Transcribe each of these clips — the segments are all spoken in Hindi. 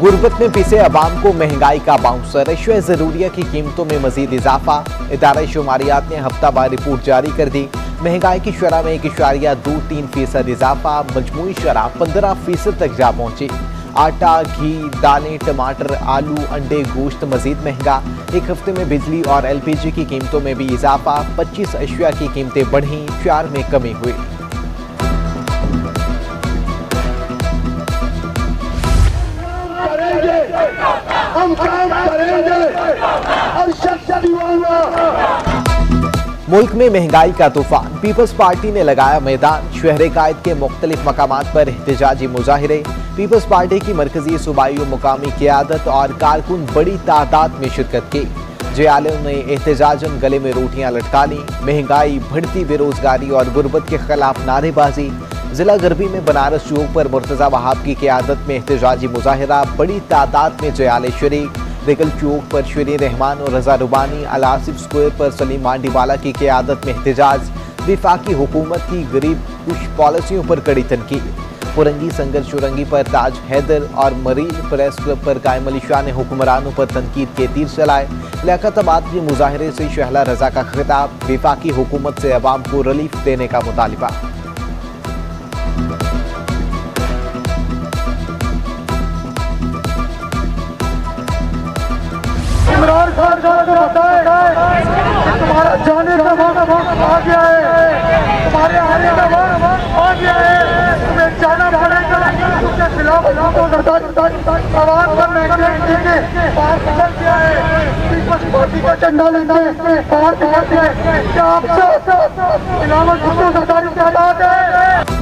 गुर्बत में पिसे अवाम को महंगाई का बाउंसर, अश्या जरूरिया की कीमतों में मजीद इजाफा। इदारा शुमारियात ने हफ्तावार रिपोर्ट जारी कर दी। महंगाई की शरह में 1.23% इजाफा, मजमूई शरह 15% तक जा पहुंची। आटा, घी, दालें, टमाटर, आलू, अंडे, गोश्त मजीद महंगा। एक हफ्ते में बिजली और LPG की कीमतों में भी इजाफा। 25 अशिया की कीमतें बढ़ी, 4 में कमी हुई। हम काम करेंगे और मुल्क में महंगाई का तूफान, पीपल्स पार्टी ने लगाया मैदान। शहर कायद के मुख्तलिफ मकामात पर एहतजाजी मुजाहिरे। पीपल्स पार्टी की मरकजी, सूबाई और मुकामी क़ियादत और कारकुन बड़ी तादाद में शिरकत की। जयालों ने एहतजाजन गले में रोटियां लटका ली। महंगाई, बढ़ती बेरोजगारी और गुर्बत के खिलाफ नारेबाजी। जिला गरबी में बनारस चौक पर मुर्तजा वहाब की क़ियादत में एहतजाजी मुजाहिरा, बड़ी तादाद में जयाले शरीक। बेगल चौक पर शरीर रहमान और रजा रुबानी, अल आसिफ स्क्वायर पर सलीम मांडीवाला की क़ियादत में एहतजाज। विफाकी हुकूमत की गरीब कुश पॉलिसियों पर कड़ी तनकीद। पुरंगी संगर चुरंगी पर ताज हैदर और मरील प्रेस क्लब पर कायम अली शाह ने हुक्मरानों पर तनकीद के तीर चलाए। लियाकताबाद के मुजाहिरे से शहला रजा का खिताब। विफाकी हुकूमत से अवाम को रिलीफ देने का मुतालिबा। इमरान खान साहब को बताए तुम्हारा जाने का वक्त आ गया है, तुम्हारे आने का वक्त आ गया है, तुम्हें जाना पड़ेगा। उसके खिलाफ आवाज पर बाहर निकल गया है। पीपल्स पार्टी का झंडा लेके बाहर निकल गया है। क्या आपसे बिलावल भुट्टो सरदारी की आवाज है?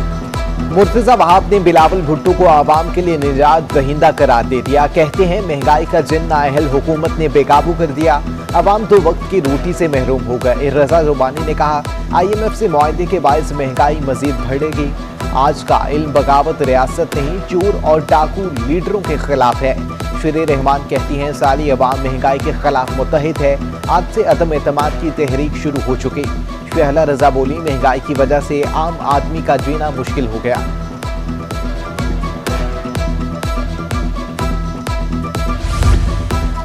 मुर्तजा वहाब ने बिलावल भुट्टो को आवाम के लिए निजात दहिंदा करार दे दिया। कहते हैं महंगाई का जिन नाअहल हुकूमत ने बेकाबू कर दिया, अवाम 2 वक्त की रोटी से महरूम हो गए। रजा रुबानी ने कहा, IMF से मुआहदे के बायस महंगाई मजीद बढ़ेगी। आज का इल्म बगावत रियासत नहीं, चोर और डाकू लीडरों के खिलाफ है। शरीर रहमान कहती हैं, साली अवाम महंगाई के खिलाफ मुत्तहिद है। आज से अदम एतमाद की तहरीक शुरू हो चुकी। शहला रजा बोली, महंगाई की वजह से आम आदमी का जीना मुश्किल हो गया।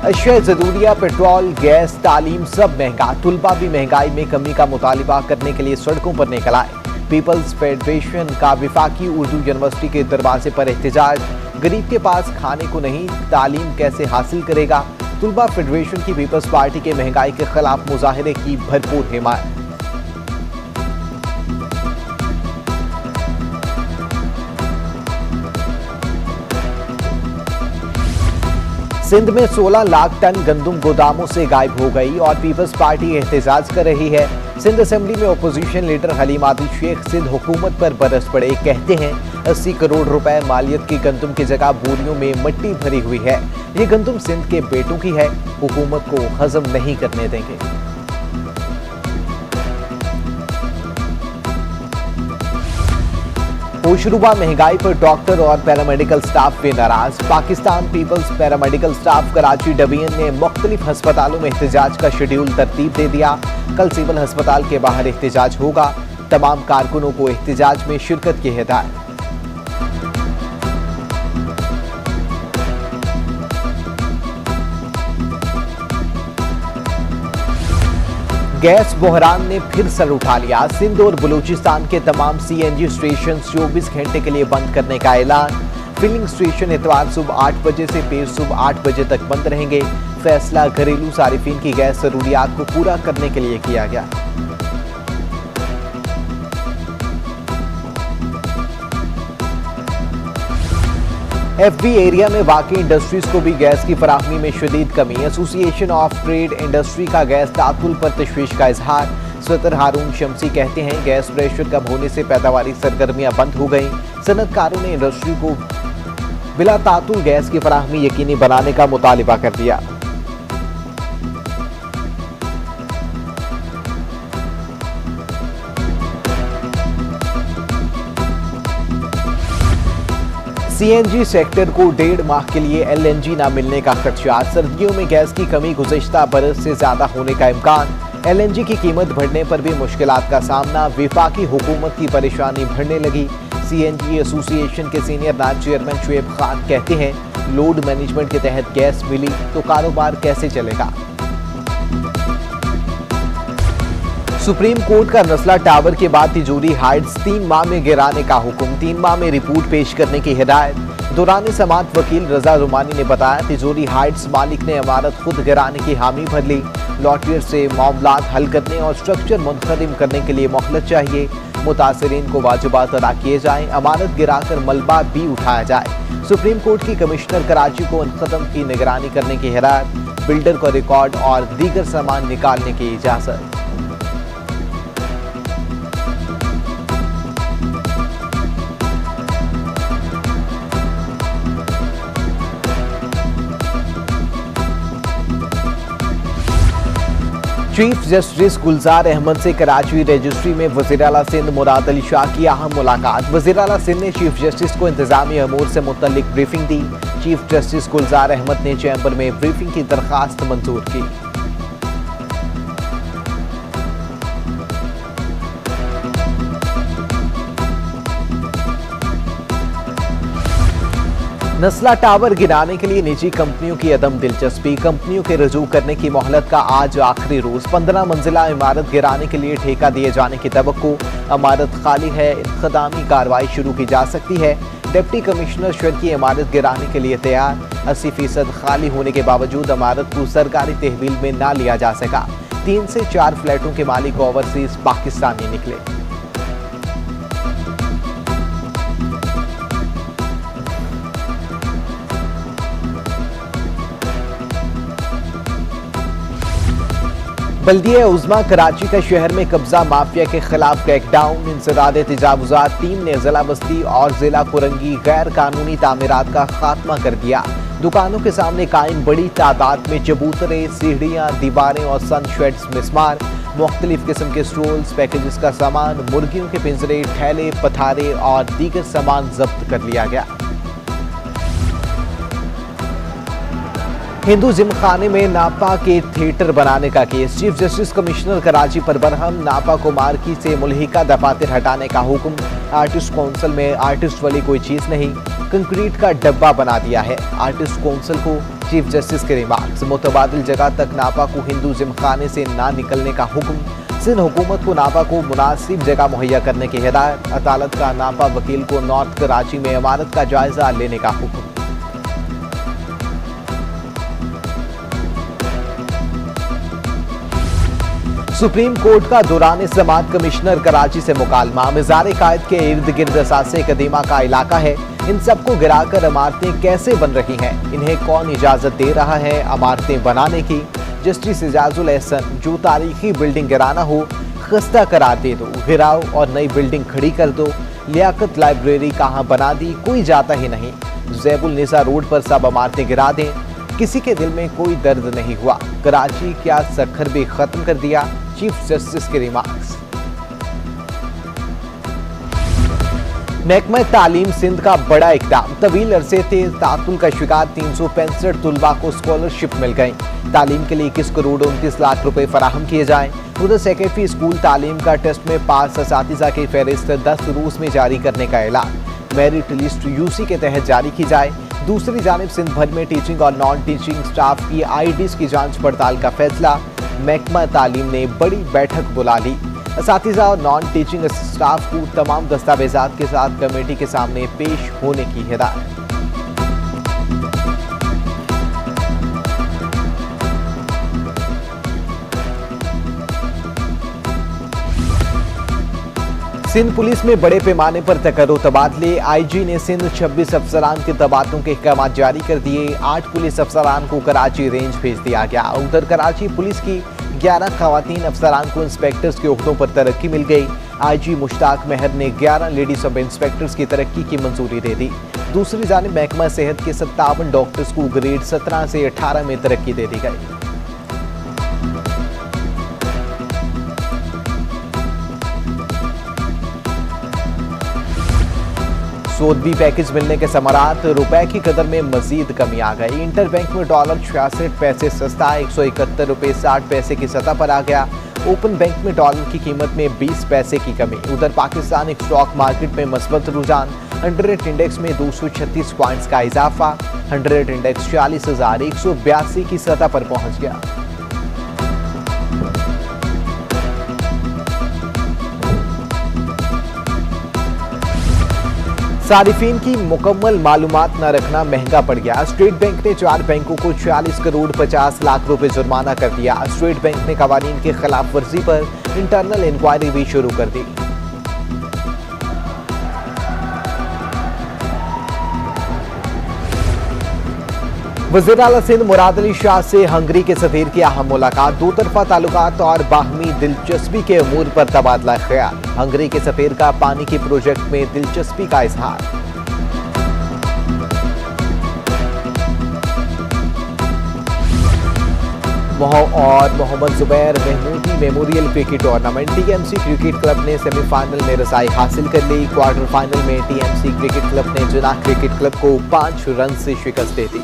अशिया ज़रूरिया, पेट्रोल, गैस, तालीम सब महंगा। तुलबा भी महंगाई में कमी का मुतालिबा करने के लिए सड़कों पर निकल आए। पीपल्स फेडरेशन का विफाकी उर्दू यूनिवर्सिटी के दरवाजे पर एहतजाज। गरीब के पास खाने को नहीं, तालीम कैसे हासिल करेगा? तुलबा फेडरेशन की पीपल्स पार्टी के महंगाई के खिलाफ मुजाहिरे की भरपूर हिमायत। सिंध में 16 लाख टन गंदम गोदामों से गायब हो गई और पीपल्स पार्टी एहतजाज कर रही है। सिंध असेंबली में अपोजिशन लीडर हलीम आदिल शेख सिंध हुकूमत पर बरस पड़े। कहते हैं 80 करोड़ रुपए मालियत की गंदम की जगह बोरियों में मिट्टी भरी हुई है। ये गंदम सिंध के बेटों की है, हुकूमत को हजम नहीं करने देंगे। होशरुबा महंगाई पर डॉक्टर और पैरामेडिकल स्टाफ भी नाराज। Pakistan Peoples paramedical staff Karachi division ने मुख्तलिफ अस्पतालों में एहतजाज का शेड्यूल तरतीब दे दिया। कल सिविल अस्पताल के बाहर एहतजाज होगा। तमाम कारकुनों को एहतजाज में शिरकत की हिदायत। गैस बहरान ने फिर सर उठा लिया। सिंध और बलूचिस्तान के तमाम CNG स्टेशन 24 घंटे के लिए बंद करने का ऐलान। फिलिंग स्टेशन इतवार सुबह 8 बजे से फिर सुबह 8 बजे तक बंद रहेंगे। फैसला घरेलू सारिफिन की गैस जरूरियात को पूरा करने के लिए किया गया। FB एरिया में वाकई इंडस्ट्रीज को भी गैस की फराहमी में शदीद कमी। एसोसिएशन ऑफ ट्रेड इंडस्ट्री का गैस तातुल पर तशवीश का इजहार। सदर हारून शमसी कहते हैं, गैस प्रेशर कम होने से पैदावारी सरगर्मियां बंद हो गई। सनतकारों ने इंडस्ट्री को बिला तातुल गैस की फराहमी यकीनी बनाने का मुतालिबा कर दिया। CNG सेक्टर को 1.5 माह के लिए LNG न मिलने का खदशा। सर्दियों में गैस की कमी गुज़िश्ता बरस से ज्यादा होने का इम्कान। LNG की कीमत बढ़ने पर भी मुश्किलात का सामना। विफाकी हुकूमत की परेशानी बढ़ने लगी। CNG एसोसिएशन के सीनियर नायब चेयरमैन शुएब खान कहते हैं, लोड मैनेजमेंट के तहत गैस मिली तो कारोबार कैसे चलेगा? सुप्रीम कोर्ट का नस्ला टावर के बाद तिजोरी हाइट्स 3 माह में गिराने का हुक्म, 3 माह में रिपोर्ट पेश करने की हिदायत। दौरान समाअत वकील रजा रुमानी ने बताया, तिजोरी हाइट्स मालिक ने इमारत खुद गिराने की हामी भर ली। लॉटियर से मामलात हल करने और स्ट्रक्चर मुनखदिम करने के लिए मोहलत चाहिए। मुतासिरीन को वाजिबात अदा किए जाएं, इमारत गिराकर मलबा भी उठाया जाए। सुप्रीम कोर्ट की कमिश्नर कराची को इनकदम की निगरानी करने की हिदायत। बिल्डर को रिकॉर्ड और दीगर सामान निकालने की इजाजत। चीफ जस्टिस गुलजार अहमद से कराची रजिस्ट्री में वज़ीर आला सिंध मुराद अली शाह की अहम मुलाकात। वज़ीर आला सिंध ने चीफ जस्टिस को इंतजामी अमूर से मुतल्लिक ब्रीफिंग दी। चीफ जस्टिस गुलजार अहमद ने चैम्बर में ब्रीफिंग की दरखास्त मंजूर की। नस्ला टावर गिराने के लिए निजी कंपनियों की अदम दिलचस्पी, कंपनियों के रजू करने की मोहलत का आज आखिरी रोज। 15 मंजिला इमारत गिराने के लिए ठेका दिए जाने की तवक्को। इमारत खाली है, इंतजामी कार्रवाई शुरू की जा सकती है। डिप्टी कमिश्नर शहर की इमारत गिराने के लिए तैयार। 80% खाली होने के बावजूद इमारत को सरकारी तहवील में ना लिया जा सका। 3 से 4 फ्लैटों के मालिक ओवरसीज पाकिस्तानी निकले। बल्दिया उज़्मा कराची का शहर में कब्जा माफिया के खिलाफ क्रैकडाउन। इंसदाद तजावुजात टीम ने जिला बस्ती और जिला कुरंगी गैर कानूनी तामीरात का खात्मा कर दिया। दुकानों के सामने कायम बड़ी तादाद में चबूतरे, सीढ़ियां, दीवारें और सन शेड्स मिसमार। मुख्तलिफ किस्म के स्टॉल्स, पैकेजेस का सामान, मुर्गियों के पिंजरे, ठेले, पथारे और दीगर सामान जब्त कर लिया गया। हिंदू जिमखाने में नापा के थिएटर बनाने का case. Chief justice commissioner Karachi पर बरहम, नापा को मार्की से मुल्हिका दफातर हटाने का हुक्म। आर्टिस्ट काउंसिल में आर्टिस्ट वाली कोई चीज नहीं, कंक्रीट का डब्बा बना दिया है आर्टिस्ट काउंसिल को। चीफ जस्टिस के रिमार्क्स। मुतबादिल जगह तक नापा को हिंदू जिमखाने से ना निकलने का हुक्म। सिंध हुकूमत को नापा को मुनासिब जगह मुहैया करने की हिदायत। अदालत का नापा वकील को नॉर्थ कराची में इमारत का जायजा लेने का हुक्म। सुप्रीम कोर्ट का दौरान समाअत कमिश्नर कराची से मुकालमा। मिज़ार कायद के इर्द गिर्द असासे कदीमा का इलाका है। इन सबको गिराकर इमारतें कैसे बन रही हैं? इन्हें कौन इजाजत दे रहा है इमारतें बनाने की? जस्टिस एजाजुल एहसन, जो तारीखी बिल्डिंग गिराना हो खस्ता करार दे दो, गिराओ और नई बिल्डिंग खड़ी कर दो। लियाकत लाइब्रेरी कहाँ बना दी, कोई जाता ही नहीं। ज़ैबुल निसा रोड पर सब इमारतें गिरा दें, किसी के दिल में कोई दर्द नहीं हुआ। कराची क्या सखर भी खत्म कर दिया? चीफ जस्टिस के रिमार्क्स। महकमा तालीम सिंध का बड़ा इकदाम। तवील अरसे से तातुल का शिकार 365 तुलबा को स्कॉलरशिप मिल गई। तालीम के लिए 21 करोड़ 29 लाख रुपए फराहम किए जाएं। उधर सेक्रेटरी स्कूल तालीम का टेस्ट में पास असातिज़ा की फहरिस्त 10 रोज में जारी करने का ऐलान। मेरिट लिस्ट यूसी के तहत जारी की जाए। दूसरी जानिब सिंध भर में टीचिंग और नॉन टीचिंग स्टाफ की आईडीज की जांच पड़ताल का फैसला। महकमा तालीम ने बड़ी बैठक बुला ली। असातिज़ा और नॉन टीचिंग स्टाफ को तमाम दस्तावेजात के साथ कमेटी के सामने पेश होने की हिदायत। सिंध पुलिस में बड़े पैमाने पर तकर्रो तबादले। आईजी ने सिंध 26 अफसरान के तबादलों के अहकाम जारी कर दिए। 8 पुलिस अफसरान को कराची रेंज भेज दिया गया। उधर कराची पुलिस की 11 खवातीन अफसरान को इंस्पेक्टर्स के ओहदों पर तरक्की मिल गई। आईजी मुश्ताक महर ने 11 लेडी सब इंस्पेक्टर्स की तरक्की की मंजूरी दे दी। दूसरी जानिब महकमा सेहत के 57 डॉक्टर्स को ग्रेड 17 से 18 में तरक्की दे दी गई। सौदवी पैकेज मिलने के समारात। रुपए की कदर में मजीद कमी आ गई। इंटर बैंक में डॉलर 66 पैसे सस्ता 171 रुपए 60 पैसे की सतह पर आ गया। ओपन बैंक में डॉलर की कीमत में 20 पैसे की कमी। उधर पाकिस्तान स्टॉक मार्केट में मस्बत रुझान। अंडर रेट इंडेक्स में 236 पॉइंट्स का इजाफा। 100 इंडेक्स 40,182 की सतह पर पहुंच गया। सारिफीन की मुकम्मल मालूमात न रखना महंगा पड़ गया। स्टेट बैंक ने 4 बैंकों को 46 करोड़ 50 लाख रुपए जुर्माना कर दिया। स्टेट बैंक ने कवानीन की खिलाफ वर्जी पर इंटरनल इंक्वायरी भी शुरू कर दी। वज़ीर आला सिंध मुराद अली शाह से हंगरी के सफीर की अहम मुलाकात। दो तरफा ताल्लुकात और बाहमी दिलचस्पी के अमूर पर तबादला ख्याल। हंगरी के सफीर का पानी के प्रोजेक्ट में दिलचस्पी का इजहार। और Mohammad Zubair Mahmoodi memorial cricket tournament. TMC cricket club ने सेमीफाइनल में रसाई हासिल कर ली। क्वार्टर फाइनल में टीएमसी क्रिकेट क्लब ने जिन्ना क्रिकेट क्लब को 5 रन से शिकस्त दे दी।